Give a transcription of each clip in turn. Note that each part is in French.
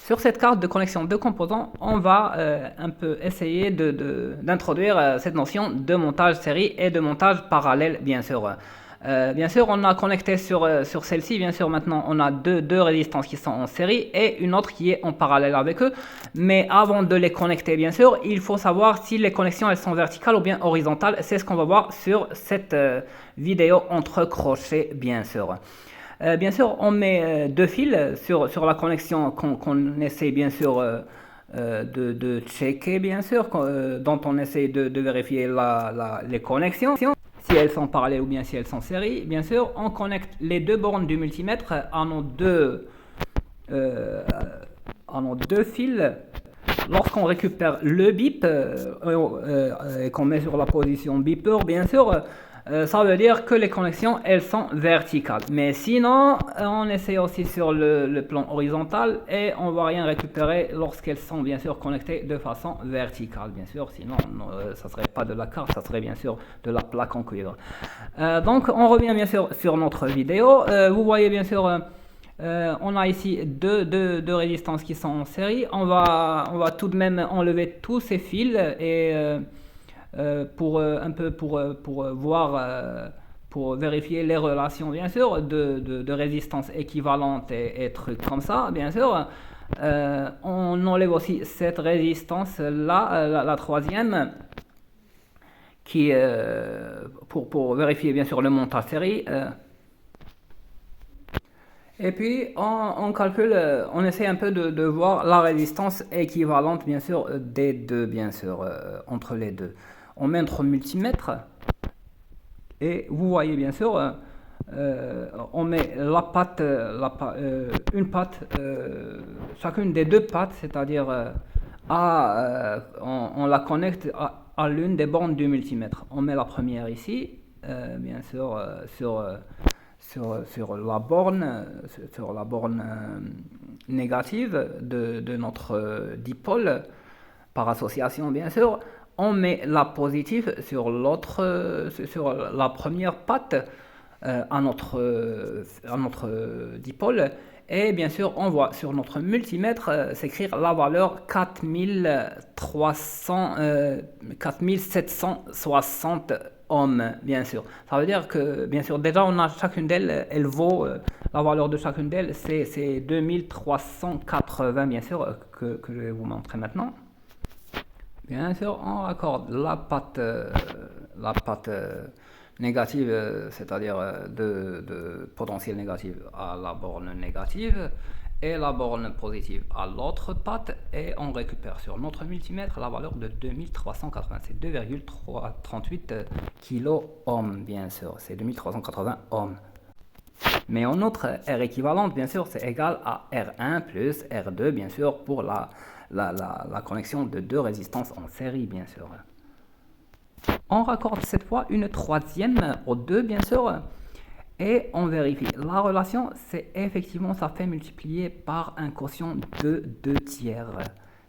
Sur cette carte de connexion de composants, on va un peu essayer d'introduire cette notion de montage série et de montage parallèle, bien sûr. Bien sûr, on a connecté sur celle-ci, bien sûr, maintenant on a deux résistances qui sont en série et une autre qui est en parallèle avec eux. Mais avant de les connecter, bien sûr, il faut savoir si les connexions elles sont verticales ou bien horizontales. C'est ce qu'on va voir sur cette vidéo entre crochets, bien sûr. Bien sûr, on met deux fils sur la connexion qu'on essaie bien sûr de checker, bien sûr, dont on essaie de vérifier les connexions, si elles sont parallèles ou bien si elles sont séries. Bien sûr, on connecte les deux bornes du multimètre euh, à nos deux fils. Lorsqu'on récupère le bip et qu'on met sur la position beeper, bien sûr, ça veut dire que les connexions elles sont verticales. Mais sinon, on essaie aussi sur le plan horizontal et on va rien récupérer lorsqu'elles sont bien sûr connectées de façon verticale. Bien sûr, sinon ça serait pas de la carte, ça serait bien sûr de la plaque en cuivre. Donc on revient bien sûr sur notre vidéo. Vous voyez bien sûr. On a ici deux résistances qui sont en série. On va tout de même enlever tous ces fils et pour voir, pour vérifier les relations, bien sûr, de résistance équivalente et trucs comme ça, bien sûr. On enlève aussi cette résistance là, la troisième, qui pour vérifier bien sûr le montage série. Et puis on calcule, on essaie un peu de voir la résistance équivalente bien sûr des deux, bien sûr, entre les deux. On met notre multimètre et vous voyez bien sûr, on met la patte, une patte, chacune des deux pattes, c'est-à-dire on la connecte à l'une des bornes du multimètre. On met la première ici, bien sûr, sur la borne négative de notre dipôle, par association bien sûr. On met la positive sur sur la première patte à notre dipôle. Et bien sûr, on voit sur notre multimètre s'écrire la valeur 4760 ohms, bien sûr. Ça veut dire que, bien sûr, déjà, on a chacune d'elles, elle vaut, la valeur de chacune d'elles, c'est 2380, bien sûr, que je vais vous montrer maintenant. Bien sûr, on raccorde la patte négative, c'est-à-dire de potentiel négatif à la borne négative et la borne positive à l'autre patte et on récupère sur notre multimètre la valeur de 2380, c'est 2,38 kilo-ohms, bien sûr, c'est 2380 ohms. Mais en outre, R équivalente, bien sûr, c'est égal à R1 plus R2, bien sûr, pour la connexion de deux résistances en série, bien sûr. On raccorde cette fois une troisième aux deux, bien sûr, et on vérifie. La relation, c'est effectivement, ça fait multiplier par un quotient de 2 tiers.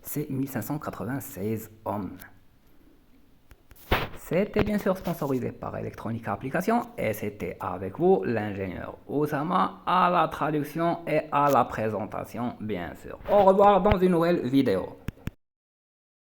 C'est 1596 ohms. C'était bien sûr sponsorisé par Electronica Applications et c'était avec vous l'ingénieur Oussama à la traduction et à la présentation, bien sûr. Au revoir dans une nouvelle vidéo.